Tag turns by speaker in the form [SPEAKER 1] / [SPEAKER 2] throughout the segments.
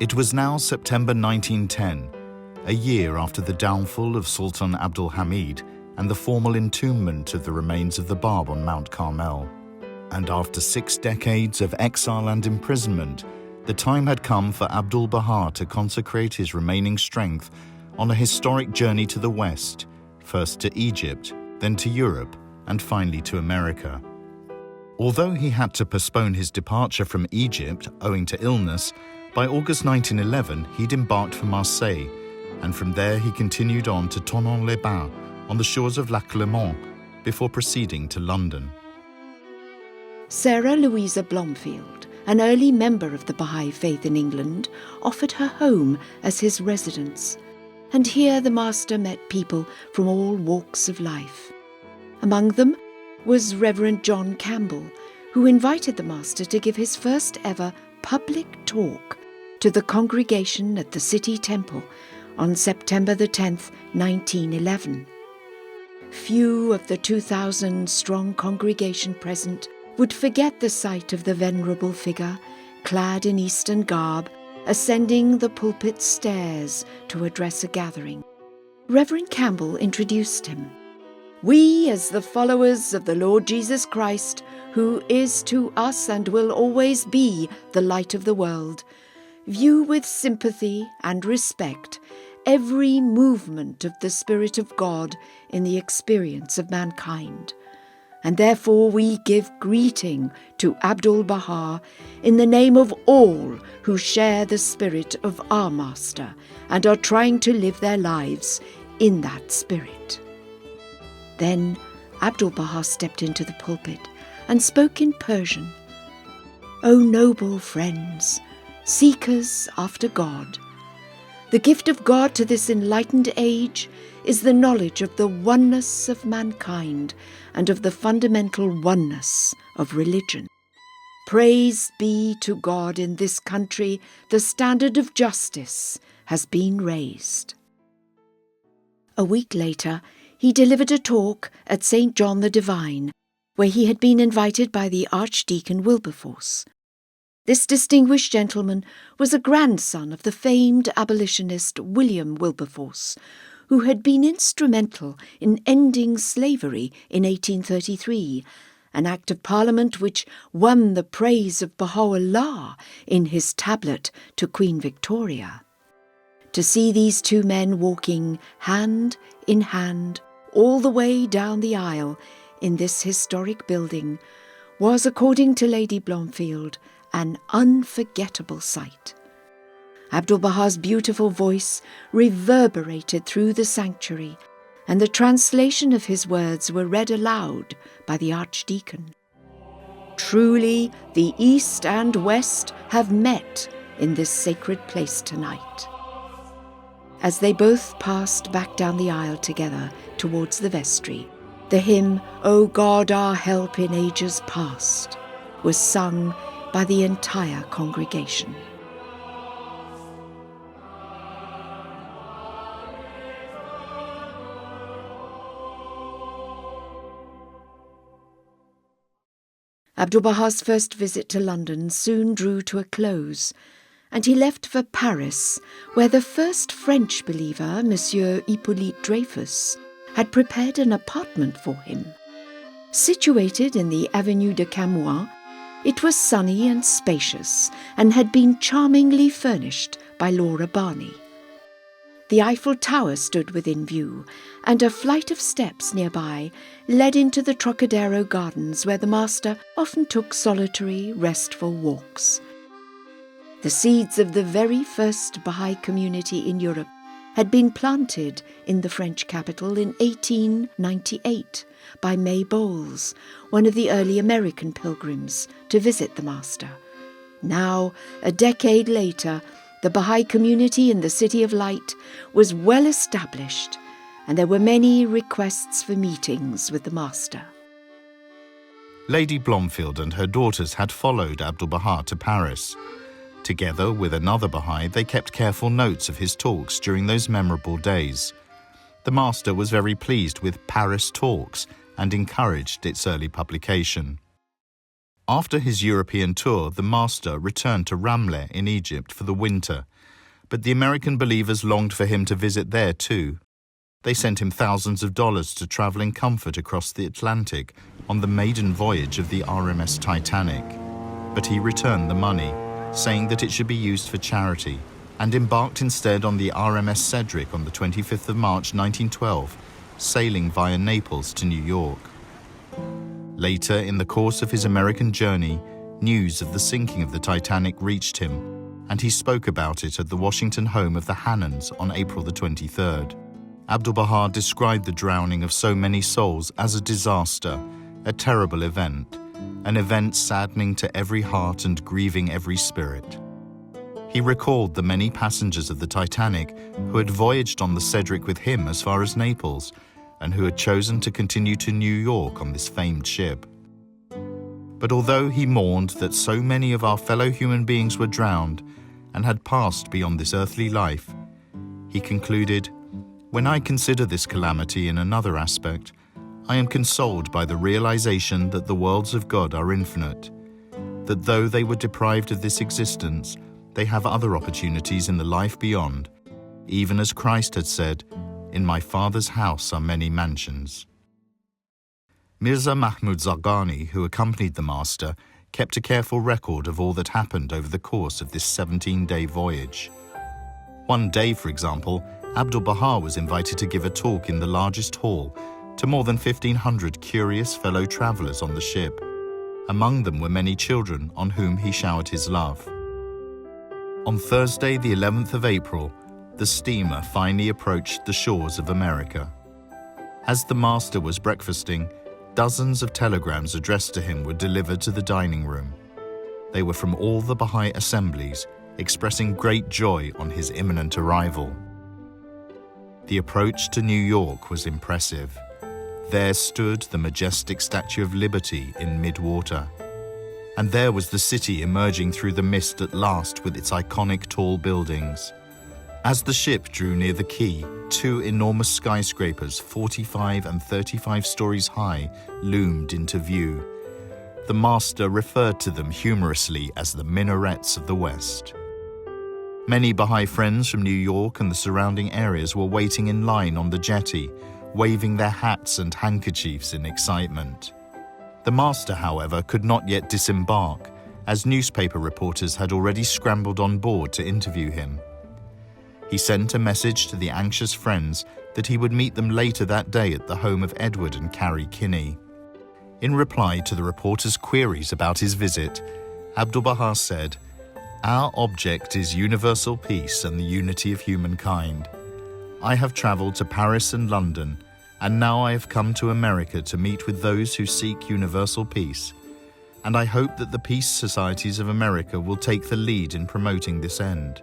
[SPEAKER 1] It was now September 1910, a year after the downfall of Sultan Abdul-Hamid and the formal entombment of the remains of the Bab on Mount Carmel. And after 6 decades of exile and imprisonment, the time had come for Abdu'l-Baha to consecrate his remaining strength on a historic journey to the West, first to Egypt, then to Europe, and finally to America. Although he had to postpone his departure from Egypt owing to illness, by August 1911 he'd embarked for Marseille, and from there he continued on to Thonon-les-Bains on the shores of Lac Léman before proceeding to London.
[SPEAKER 2] Sarah Louisa Blomfield, an early member of the Baha'i Faith in England, offered her home as his residence, and here the master met people from all walks of life. Among them was Reverend John Campbell, who invited the master to give his first ever public talk to the congregation at the City Temple on September the 10th, 1911. Few of the 2,000-strong congregation present would forget the sight of the venerable figure, clad in Eastern garb, ascending the pulpit stairs to address a gathering. Reverend Campbell introduced him. "We, as the followers of the Lord Jesus Christ, who is to us and will always be the light of the world, view with sympathy and respect every movement of the Spirit of God in the experience of mankind. And therefore we give greeting to Abdu'l-Baha in the name of all who share the spirit of our Master and are trying to live their lives in that spirit." Then Abdu'l-Baha stepped into the pulpit and spoke in Persian. "O noble friends, seekers after God, the gift of God to this enlightened age is the knowledge of the oneness of mankind and of the fundamental oneness of religion. Praise be to God, in this country the standard of justice has been raised." A week later, he delivered a talk at St. John the Divine, where he had been invited by the Archdeacon Wilberforce. This distinguished gentleman was a grandson of the famed abolitionist William Wilberforce, who had been instrumental in ending slavery in 1833, an Act of Parliament which won the praise of Baha'u'llah in his tablet to Queen Victoria. To see these two men walking hand in hand all the way down the aisle in this historic building was, according to Lady Blomfield, an unforgettable sight. Abdu'l-Baha's beautiful voice reverberated through the sanctuary, and the translation of his words were read aloud by the Archdeacon. "Truly, the East and West have met in this sacred place tonight." As they both passed back down the aisle together towards the vestry, the hymn, "O God, our help in ages past," was sung by the entire congregation. Abdu'l-Baha's first visit to London soon drew to a close, and he left for Paris, where the first French believer, Monsieur Hippolyte Dreyfus, had prepared an apartment for him. Situated in the Avenue de Camoins, it was sunny and spacious, and had been charmingly furnished by Laura Barney. The Eiffel Tower stood within view, and a flight of steps nearby led into the Trocadero Gardens, where the master often took solitary, restful walks. The seeds of the very first Baha'i community in Europe had been planted in the French capital in 1898 by May Bowles, one of the early American pilgrims, to visit the master. Now, a decade later, the Baha'i community in the City of Light was well established, and there were many requests for meetings with the master.
[SPEAKER 1] Lady Blomfield and her daughters had followed Abdu'l-Baha to Paris. Together with another Baha'i, they kept careful notes of his talks during those memorable days. The master was very pleased with Paris Talks and encouraged its early publication. After his European tour, the master returned to Ramleh in Egypt for the winter But the American believers longed for him to visit there too. They sent him thousands of dollars to travel in comfort across the Atlantic on the maiden voyage of the RMS Titanic. But he returned the money, saying that it should be used for charity, and embarked instead on the RMS Cedric on the 25th of March 1912, sailing via Naples to New York. Later, in the course of his American journey, news of the sinking of the Titanic reached him, and he spoke about it at the Washington home of the Hannons on April the 23rd. Abdu'l-Baha described the drowning of so many souls as a disaster, a terrible event, an event saddening to every heart and grieving every spirit. He recalled the many passengers of the Titanic who had voyaged on the Cedric with him as far as Naples and who had chosen to continue to New York on this famed ship. But although he mourned that so many of our fellow human beings were drowned and had passed beyond this earthly life, he concluded, "When I consider this calamity in another aspect, I am consoled by the realization that the worlds of God are infinite, that though they were deprived of this existence, they have other opportunities in the life beyond, even as Christ had said, 'In my Father's house are many mansions.'" Mirza Mahmud Zargani, who accompanied the Master, kept a careful record of all that happened over the course of this 17-day voyage. One day, for example, Abdu'l-Baha was invited to give a talk in the largest hall to more than 1,500 curious fellow travelers on the ship. Among them were many children on whom he showered his love. On Thursday, the 11th of April, the steamer finally approached the shores of America. As the Master was breakfasting, dozens of telegrams addressed to him were delivered to the dining room. They were from all the Baha'i assemblies, expressing great joy on his imminent arrival. The approach to New York was impressive. There stood the majestic Statue of Liberty in mid-water. And there was the city emerging through the mist at last with its iconic tall buildings. As the ship drew near the quay, two enormous skyscrapers, 45 and 35 stories high, loomed into view. The Master referred to them humorously as the minarets of the West. Many Baha'i friends from New York and the surrounding areas were waiting in line on the jetty, waving their hats and handkerchiefs in excitement. The Master, however, could not yet disembark, as newspaper reporters had already scrambled on board to interview him. He sent a message to the anxious friends that he would meet them later that day at the home of Edward and Carrie Kinney. In reply to the reporters' queries about his visit, Abdu'l-Baha said, "Our object is universal peace and the unity of humankind. I have traveled to Paris and London, and now I have come to America to meet with those who seek universal peace, and I hope that the peace societies of America will take the lead in promoting this end."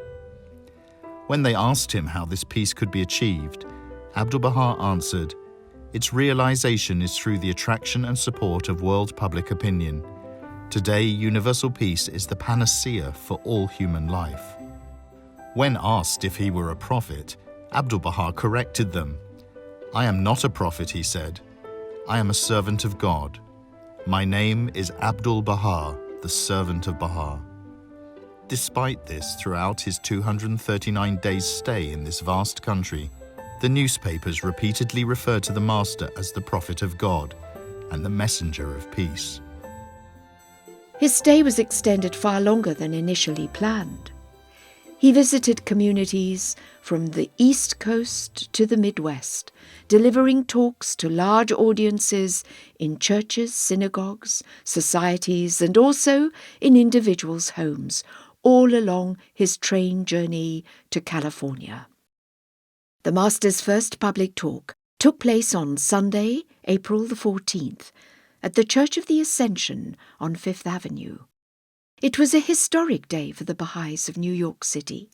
[SPEAKER 1] When they asked him how this peace could be achieved, Abdu'l-Baha answered, "Its realization is through the attraction and support of world public opinion. Today, universal peace is the panacea for all human life." When asked if he were a prophet, Abdu'l-Baha corrected them. "I am not a prophet," he said. "I am a servant of God. My name is Abdu'l-Baha, the servant of Baha." Despite this, throughout his 239 days' stay in this vast country, the newspapers repeatedly referred to the Master as the prophet of God and the messenger of peace.
[SPEAKER 2] His stay was extended far longer than initially planned. He visited communities from the East Coast to the Midwest, delivering talks to large audiences in churches, synagogues, societies, and also in individuals' homes, all along his train journey to California. The Master's first public talk took place on Sunday, April the 14th, at the Church of the Ascension on Fifth Avenue. It was a historic day for the Baha'is of New York City,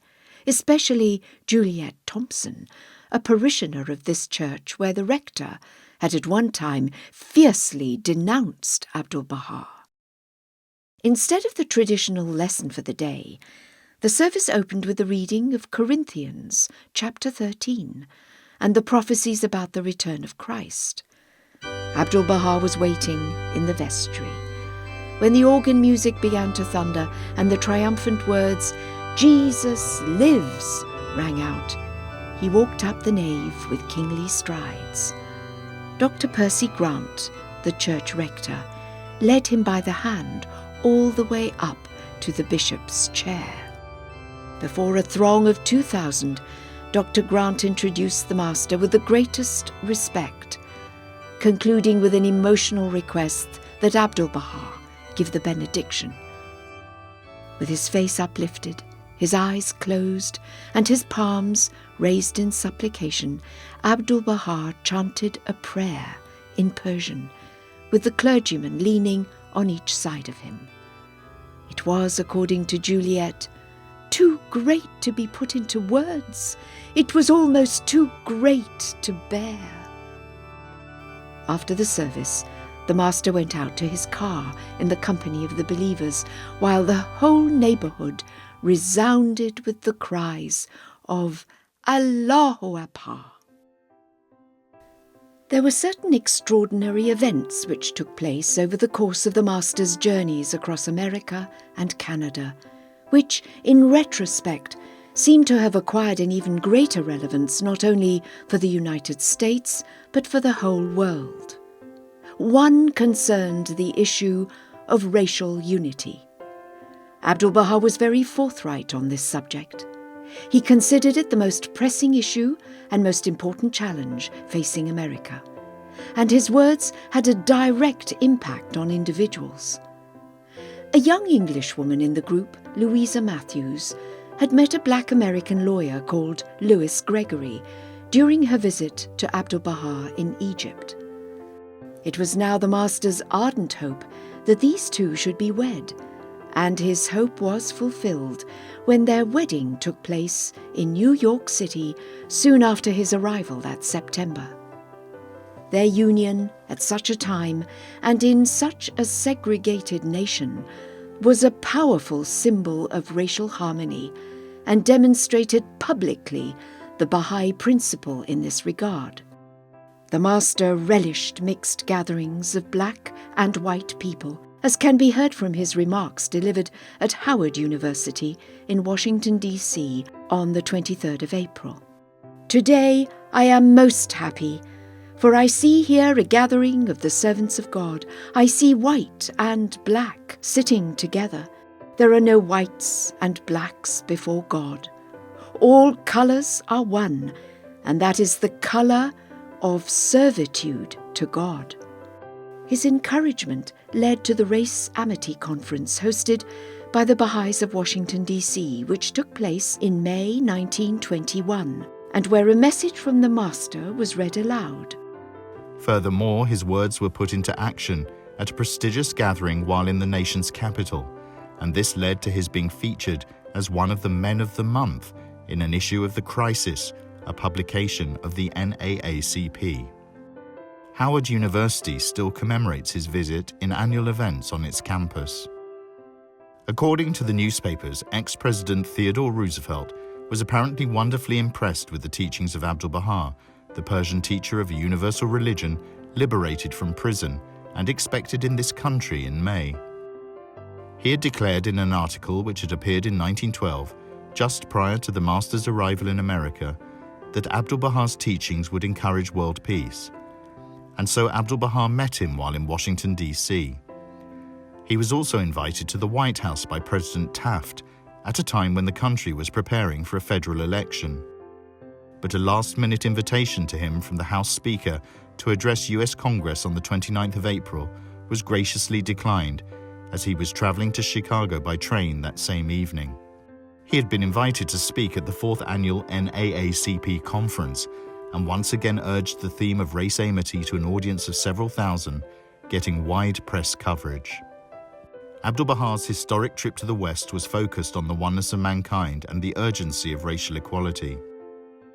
[SPEAKER 2] especially Juliet Thompson, a parishioner of this church where the rector had at one time fiercely denounced Abdu'l-Baha. Instead of the traditional lesson for the day, the service opened with the reading of Corinthians chapter 13 and the prophecies about the return of Christ. Abdu'l-Baha was waiting in the vestry when the organ music began to thunder and the triumphant words, "Jesus lives!" rang out. He walked up the nave with kingly strides. Dr. Percy Grant, the church rector, led him by the hand all the way up to the bishop's chair. Before a throng of 2,000, Dr. Grant introduced the master with the greatest respect, concluding with an emotional request that Abdu'l-Baha give the benediction. With his face uplifted, his eyes closed, and his palms raised in supplication, Abdu'l-Baha chanted a prayer in Persian, with the clergyman leaning on each side of him. It was, according to Juliet, too great to be put into words. It was almost too great to bear. After the service, the master went out to his car in the company of the believers, while the whole neighbourhood resounded with the cries of Allahu Akbar. There were certain extraordinary events which took place over the course of the master's journeys across America and Canada, which, in retrospect, seem to have acquired an even greater relevance not only for the United States, but for the whole world. One concerned the issue of racial unity. Abdu'l-Baha was very forthright on this subject. He considered it the most pressing issue and most important challenge facing America, and his words had a direct impact on individuals. A young Englishwoman in the group, Louisa Matthews, had met a black American lawyer called Lewis Gregory during her visit to Abdu'l-Baha in Egypt. It was now the master's ardent hope that these two should be wed, and his hope was fulfilled when their wedding took place in New York City soon after his arrival that September. Their union at such a time and in such a segregated nation was a powerful symbol of racial harmony and demonstrated publicly the Baha'i principle in this regard. The master relished mixed gatherings of black and white people, as can be heard from his remarks delivered at Howard University in Washington, D.C. on the 23rd of April. "Today I am most happy, for I see here a gathering of the servants of God. I see white and black sitting together. There are no whites and blacks before God. All colours are one, and that is the colour of servitude to God." His encouragement led to the Race Amity Conference hosted by the Baha'is of Washington, D.C., which took place in May 1921, and where a message from the Master was read aloud.
[SPEAKER 1] Furthermore, his words were put into action at a prestigious gathering while in the nation's capital, and this led to his being featured as one of the Men of the Month in an issue of The Crisis, a publication of the NAACP. Howard University still commemorates his visit in annual events on its campus. According to the newspapers, ex-President Theodore Roosevelt was apparently wonderfully impressed with the teachings of Abdu'l-Baha, the Persian teacher of a universal religion liberated from prison and expected in this country in May. He had declared in an article which had appeared in 1912, just prior to the Master's arrival in America, that Abdu'l-Baha's teachings would encourage world peace. And so Abdu'l-Baha met him while in Washington, D.C. He was also invited to the White House by President Taft at a time when the country was preparing for a federal election. But a last-minute invitation to him from the House Speaker to address U.S. Congress on the 29th of April was graciously declined, as he was traveling to Chicago by train that same evening. He had been invited to speak at the 4th annual NAACP conference, and once again urged the theme of race amity to an audience of several thousand, getting wide press coverage. Abdu'l-Baha's historic trip to the West was focused on the oneness of mankind and the urgency of racial equality.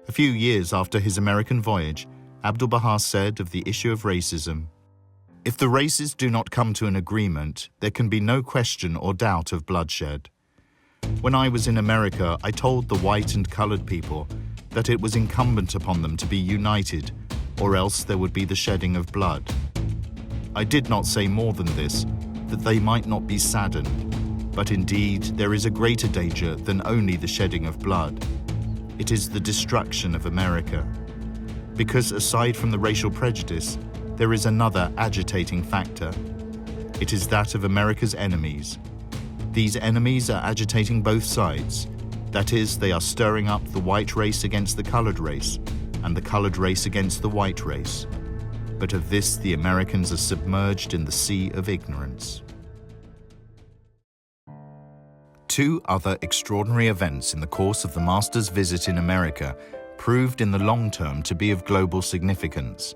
[SPEAKER 1] A few years after his American voyage, Abdu'l-Baha said of the issue of racism, "If the races do not come to an agreement, there can be no question or doubt of bloodshed. When I was in America, I told the white and colored people that it was incumbent upon them to be united, or else there would be the shedding of blood. I did not say more than this, that they might not be saddened. But indeed, there is a greater danger than only the shedding of blood. It is the destruction of America. Because aside from the racial prejudice, there is another agitating factor. It is that of America's enemies. These enemies are agitating both sides. That is, they are stirring up the white race against the colored race, and the colored race against the white race. But of this, the Americans are submerged in the sea of ignorance. Two other extraordinary events in the course of the Master's visit in America proved in the long term to be of global significance.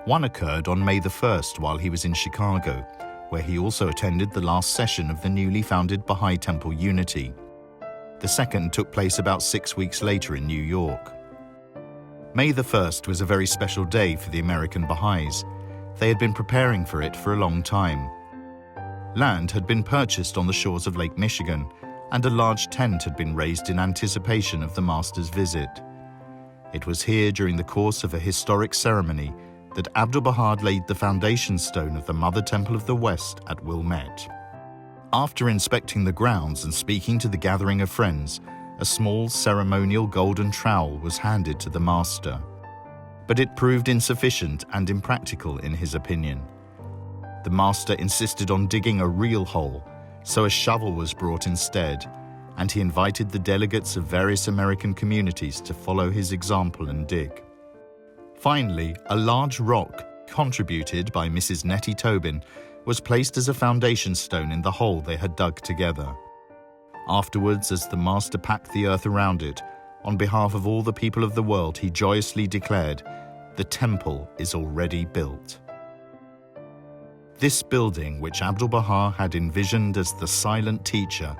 [SPEAKER 1] One occurred on May the 1st while he was in Chicago, where he also attended the last session of the newly founded Baha'i Temple Unity. The second took place about 6 weeks later in New York. May the 1st was a very special day for the American Baha'is. They had been preparing for it for a long time. Land had been purchased on the shores of Lake Michigan, and a large tent had been raised in anticipation of the Master's visit. It was here during the course of a historic ceremony that Abdu'l-Baha laid the foundation stone of the Mother Temple of the West at Wilmette. After inspecting the grounds and speaking to the gathering of friends, a small ceremonial golden trowel was handed to the Master. But it proved insufficient and impractical in his opinion. The Master insisted on digging a real hole, so a shovel was brought instead, and he invited the delegates of various American communities to follow his example and dig. Finally, a large rock, contributed by Mrs. Nettie Tobin, was placed as a foundation stone in the hole they had dug together. Afterwards, as the Master packed the earth around it, on behalf of all the people of the world, he joyously declared, "The temple is already built." This building, which Abdu'l-Baha had envisioned as the silent teacher,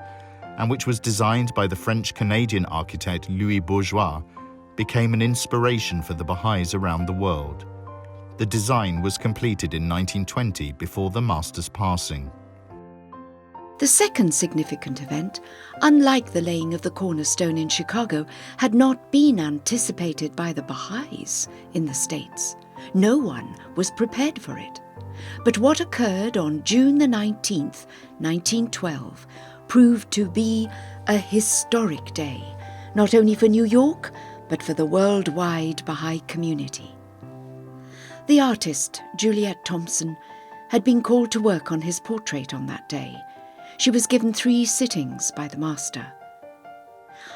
[SPEAKER 1] and which was designed by the French-Canadian architect Louis Bourgeois, became an inspiration for the Baha'is around the world. The design was completed in 1920 before the Master's passing.
[SPEAKER 2] The second significant event, unlike the laying of the cornerstone in Chicago, had not been anticipated by the Baha'is in the States. No one was prepared for it. But what occurred on June the 19th, 1912, proved to be a historic day, not only for New York, but for the worldwide Baha'i community. The artist, Juliet Thompson, had been called to work on his portrait on that day. She was given 3 sittings by the Master.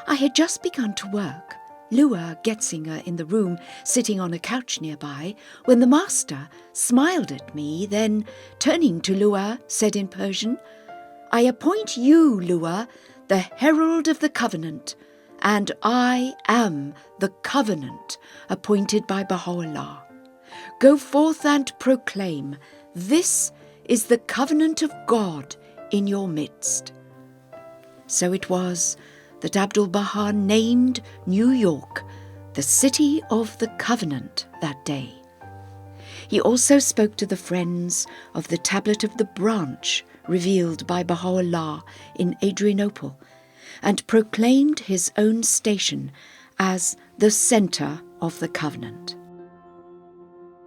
[SPEAKER 2] I had just begun to work, Lua Getzinger in the room, sitting on a couch nearby, when the Master smiled at me, then, turning to Lua, said in Persian, "I appoint you, Lua, the herald of the covenant, and I am the covenant appointed by Baha'u'llah. Go forth and proclaim, this is the covenant of God in your midst." So it was that Abdu'l-Baha named New York the City of the Covenant that day. He also spoke to the friends of the Tablet of the Branch revealed by Baha'u'llah in Adrianople, and proclaimed his own station as the centre of the covenant.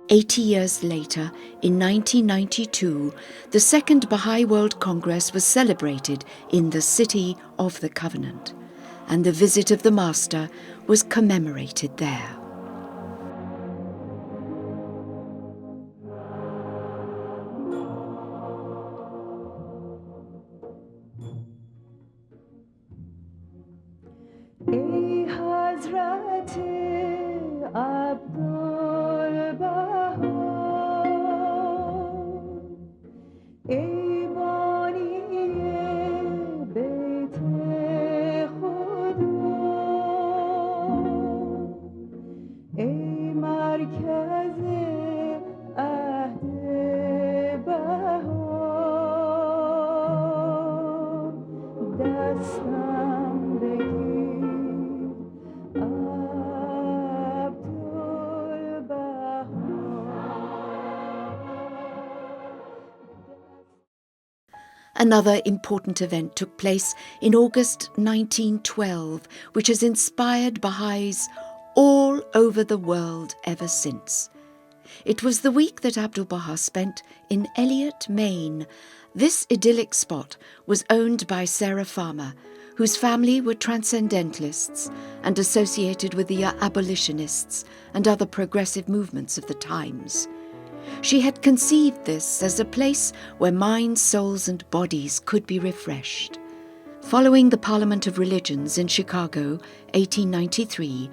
[SPEAKER 2] 80 years later, in 1992, the Second Baha'i World Congress was celebrated in the City of the Covenant, and the visit of the Master was commemorated there.
[SPEAKER 3] ای حضرت عبدالبها، ای بانی بیت خدا، ای مرکز عهد بها، دستم بگیر
[SPEAKER 2] Another important event took place in August 1912, which has inspired Baha'is all over the world ever since. It was the week that Abdu'l-Baha spent in Elliott, Maine. This idyllic spot was owned by Sarah Farmer, whose family were transcendentalists and associated with the abolitionists and other progressive movements of the times. She had conceived this as a place where minds, souls and bodies could be refreshed. Following the Parliament of Religions in Chicago, 1893,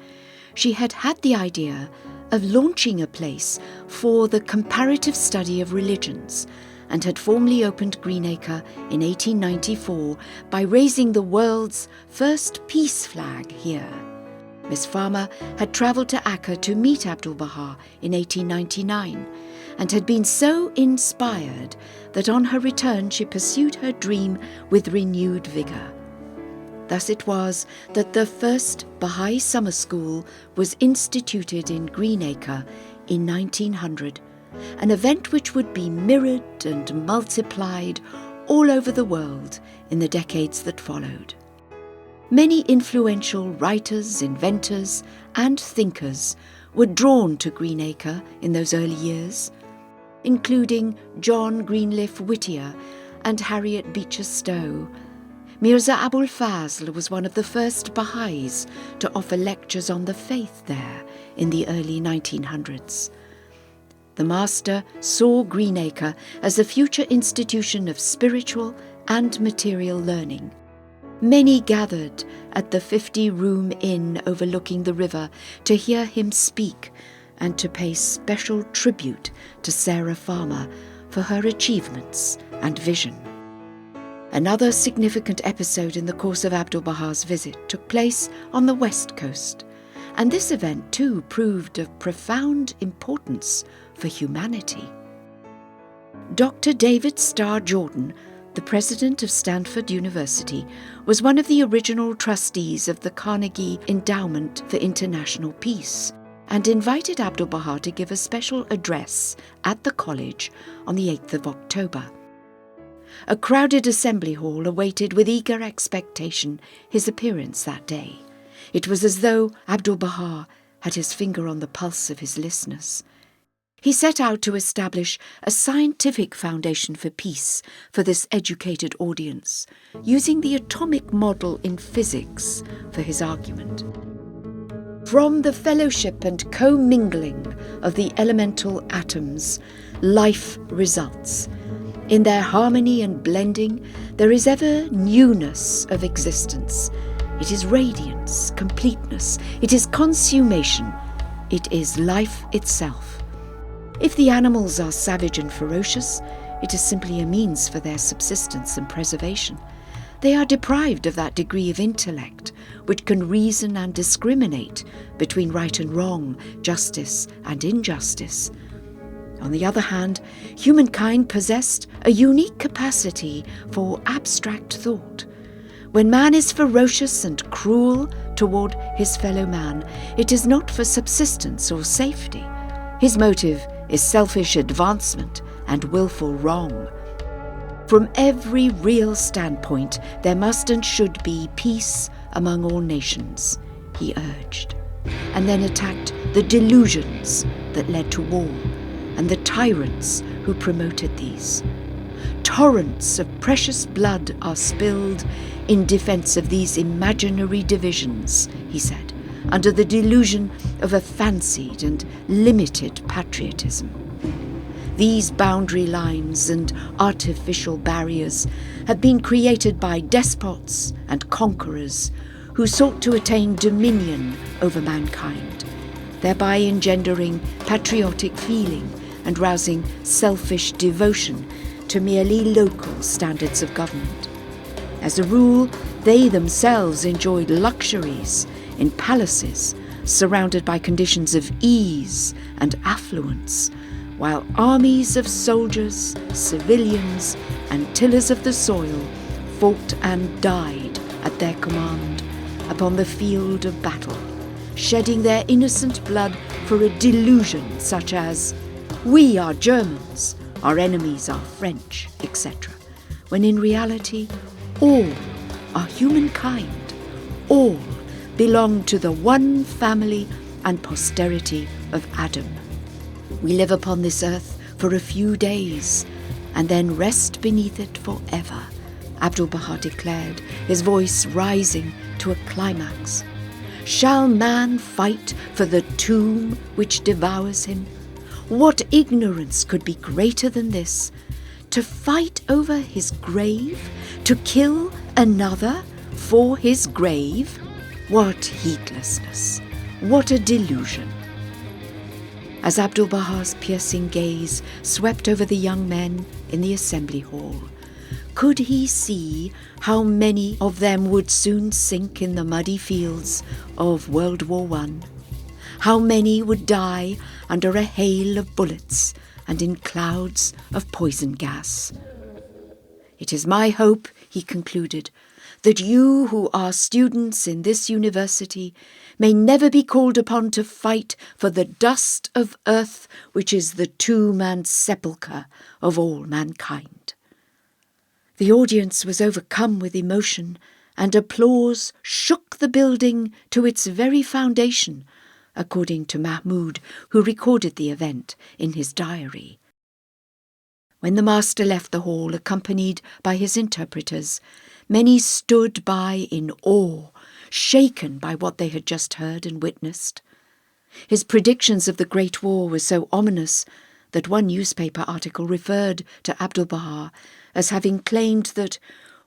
[SPEAKER 2] she had had the idea of launching a place for the comparative study of religions, and had formally opened Greenacre in 1894 by raising the world's first peace flag here. Miss Farmer had travelled to Accra to meet Abdu'l-Baha in 1899 and had been so inspired that on her return she pursued her dream with renewed vigour. Thus it was that the first Baha'i summer school was instituted in Greenacre in 1900, an event which would be mirrored and multiplied all over the world in the decades that followed. Many influential writers, inventors and thinkers were drawn to Greenacre in those early years, including John Greenleaf Whittier and Harriet Beecher Stowe. Mirza Abul Fazl was one of the first Baha'is to offer lectures on the faith there in the early 1900s. The Master saw Greenacre as a future institution of spiritual and material learning. Many gathered at the 50-room inn overlooking the river to hear him speak and to pay special tribute to Sarah Farmer for her achievements and vision. Another significant episode in the course of Abdu'l-Baha's visit took place on the West Coast, and this event too proved of profound importance for humanity. Dr. David Starr Jordan, the president of Stanford University, was one of the original trustees of the Carnegie Endowment for International Peace and invited Abdu'l-Baha to give a special address at the college on the 8th of October. A crowded assembly hall awaited with eager expectation his appearance that day. It was as though Abdu'l-Baha had his finger on the pulse of his listeners. He set out to establish a scientific foundation for peace for this educated audience, using the atomic model in physics for his argument. From the fellowship and commingling of the elemental atoms, life results. In their harmony and blending, there is ever newness of existence. It is radiance, completeness. It is consummation. It is life itself. If the animals are savage and ferocious, it is simply a means for their subsistence and preservation. They are deprived of that degree of intellect which can reason and discriminate between right and wrong, justice and injustice. On the other hand, humankind possessed a unique capacity for abstract thought. When man is ferocious and cruel toward his fellow man, it is not for subsistence or safety. His motive is selfish advancement and willful wrong. From every real standpoint, there must and should be peace among all nations, he urged, and then attacked the delusions that led to war and the tyrants who promoted these. Torrents of precious blood are spilled in defense of these imaginary divisions, he said, under the delusion of a fancied and limited patriotism. These boundary lines and artificial barriers have been created by despots and conquerors who sought to attain dominion over mankind, thereby engendering patriotic feeling and rousing selfish devotion to merely local standards of government. As a rule, they themselves enjoyed luxuries in palaces surrounded by conditions of ease and affluence, while armies of soldiers, civilians, and tillers of the soil fought and died at their command upon the field of battle, shedding their innocent blood for a delusion such as, "We are Germans, our enemies are French," etc., when in reality all are humankind, all belong to the one family and posterity of Adam. We live upon this earth for a few days and then rest beneath it forever, Abdu'l-Baha declared, his voice rising to a climax. Shall man fight for the tomb which devours him? What ignorance could be greater than this? To fight over his grave? To kill another for his grave? What heedlessness! What a delusion! As Abdu'l-Baha's piercing gaze swept over the young men in the assembly hall, could he see how many of them would soon sink in the muddy fields of World War I? How many would die under a hail of bullets and in clouds of poison gas? It is my hope, he concluded, that you who are students in this university may never be called upon to fight for the dust of earth which is the tomb and sepulchre of all mankind. The audience was overcome with emotion, and applause shook the building to its very foundation, according to Mahmud, who recorded the event in his diary. When the master left the hall, accompanied by his interpreters, many stood by in awe, shaken by what they had just heard and witnessed. His predictions of the Great War were so ominous that one newspaper article referred to Abdu'l-Baha as having claimed that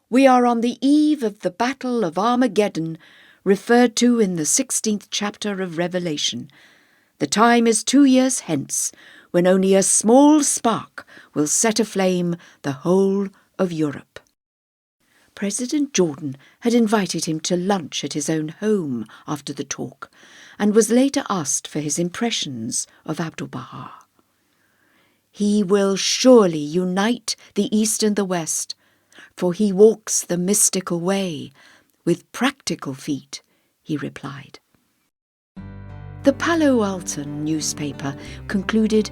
[SPEAKER 2] we are on the eve of the Battle of Armageddon, referred to in the 16th chapter of Revelation. The time is 2 years hence, when only a small spark will set aflame the whole of Europe. President Jordan had invited him to lunch at his own home after the talk, and was later asked for his impressions of Abdu'l-Baha. He will surely unite the East and the West, for he walks the mystical way with practical feet, he replied. The Palo Alton newspaper concluded,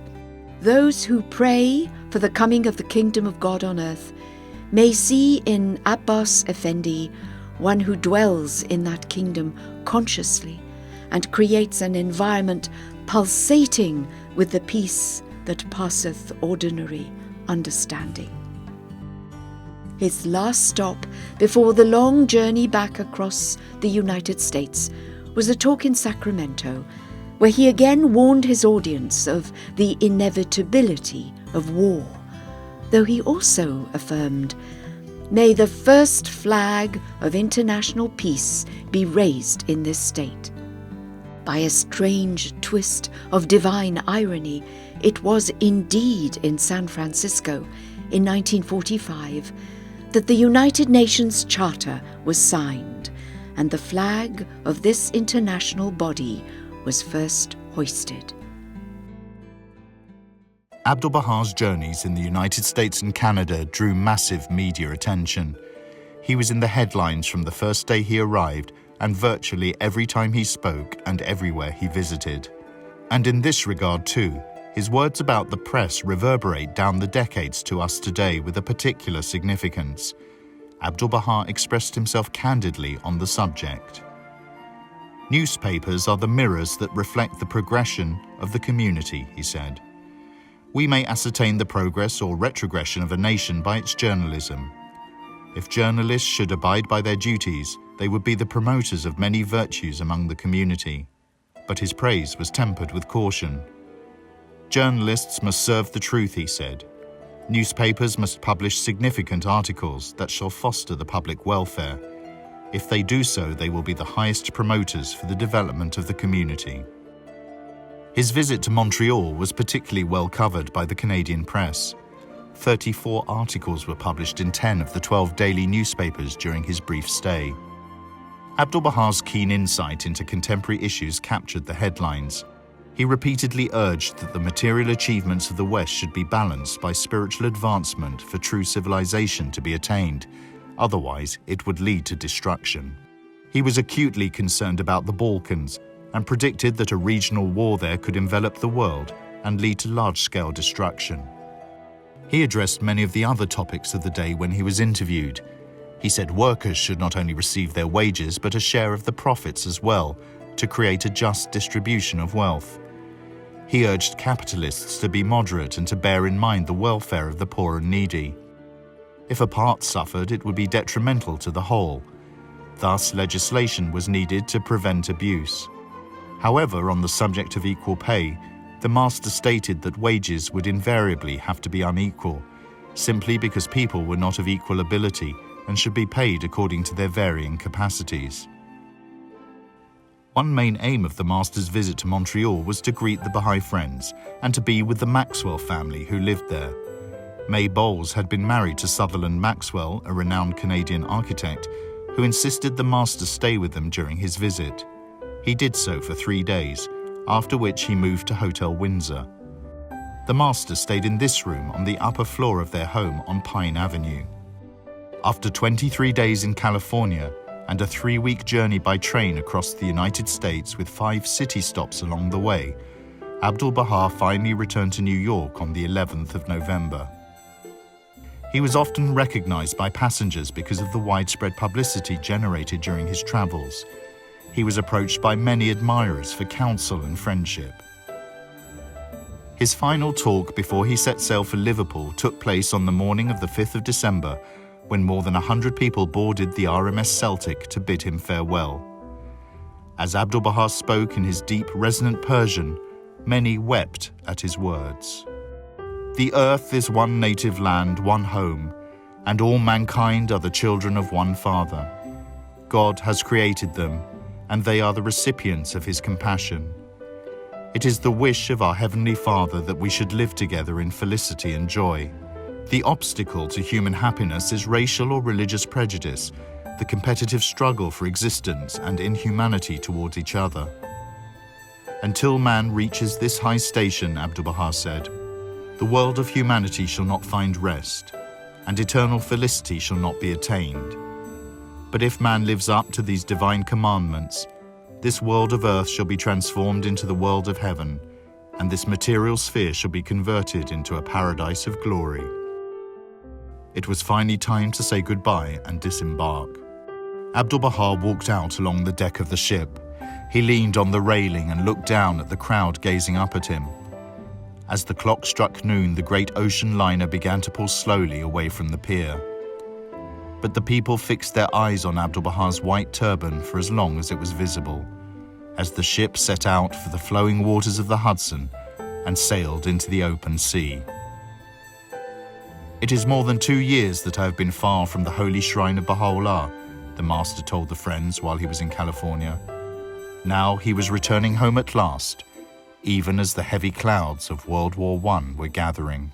[SPEAKER 2] those who pray for the coming of the kingdom of God on earth may see in Abbas Effendi one who dwells in that kingdom consciously and creates an environment pulsating with the peace that passeth ordinary understanding. His last stop before the long journey back across the United States was a talk in Sacramento, where he again warned his audience of the inevitability of war, though he also affirmed, "May the first flag of international peace be raised in this state." By a strange twist of divine irony, it was indeed in San Francisco in 1945 that the United Nations Charter was signed, and the flag of this international body was first hoisted.
[SPEAKER 1] Abdu'l-Baha's journeys in the United States and Canada drew massive media attention. He was in the headlines from the first day he arrived and virtually every time he spoke and everywhere he visited. And in this regard too, his words about the press reverberate down the decades to us today with a particular significance. Abdu'l-Baha expressed himself candidly on the subject. Newspapers are the mirrors that reflect the progression of the community, he said. We may ascertain the progress or retrogression of a nation by its journalism. If journalists should abide by their duties, they would be the promoters of many virtues among the community. But his praise was tempered with caution. Journalists must serve the truth, he said. Newspapers must publish significant articles that shall foster the public welfare. If they do so, they will be the highest promoters for the development of the community. His visit to Montreal was particularly well covered by the Canadian press. 34 articles were published in 10 of the 12 daily newspapers during his brief stay. Abdu'l-Baha's keen insight into contemporary issues captured the headlines. He repeatedly urged that the material achievements of the West should be balanced by spiritual advancement for true civilization to be attained, otherwise it would lead to destruction. He was acutely concerned about the Balkans and predicted that a regional war there could envelop the world and lead to large-scale destruction. He addressed many of the other topics of the day when he was interviewed. He said workers should not only receive their wages but a share of the profits as well, to create a just distribution of wealth. He urged capitalists to be moderate and to bear in mind the welfare of the poor and needy. If a part suffered, it would be detrimental to the whole. Thus, legislation was needed to prevent abuse. However, on the subject of equal pay, the master stated that wages would invariably have to be unequal, simply because people were not of equal ability and should be paid according to their varying capacities. One main aim of the master's visit to Montreal was to greet the Baha'i friends and to be with the Maxwell family who lived there. May Bowles had been married to Sutherland Maxwell, a renowned Canadian architect, who insisted the master stay with them during his visit. He did so for 3 days, after which he moved to Hotel Windsor. The master stayed in this room on the upper floor of their home on Pine Avenue. After 23 days in California and a 3-week journey by train across the United States with 5 city stops along the way, Abdu'l-Baha finally returned to New York on the 11th of November. He was often recognized by passengers because of the widespread publicity generated during his travels. He was approached by many admirers for counsel and friendship. His final talk before he set sail for Liverpool took place on the morning of the 5th of December, when more than 100 people boarded the RMS Celtic to bid him farewell. As Abdu'l-Baha spoke in his deep, resonant Persian, many wept at his words. The earth is one native land, one home, and all mankind are the children of one Father. God has created them, and they are the recipients of his compassion. It is the wish of our Heavenly Father that we should live together in felicity and joy. The obstacle to human happiness is racial or religious prejudice, the competitive struggle for existence and inhumanity towards each other. Until man reaches this high station, Abdu'l-Baha said, the world of humanity shall not find rest, and eternal felicity shall not be attained. But if man lives up to these divine commandments, this world of earth shall be transformed into the world of heaven, and this material sphere shall be converted into a paradise of glory. It was finally time to say goodbye and disembark. Abdu'l-Baha walked out along the deck of the ship. He leaned on the railing and looked down at the crowd gazing up at him. As the clock struck noon, the great ocean liner began to pull slowly away from the pier. But the people fixed their eyes on Abdu'l-Baha's white turban for as long as it was visible, as the ship set out for the flowing waters of the Hudson and sailed into the open sea. It is more than 2 years that I have been far from the holy shrine of Baha'u'llah, the master told the friends while he was in California. Now he was returning home at last, even as the heavy clouds of World War I were gathering.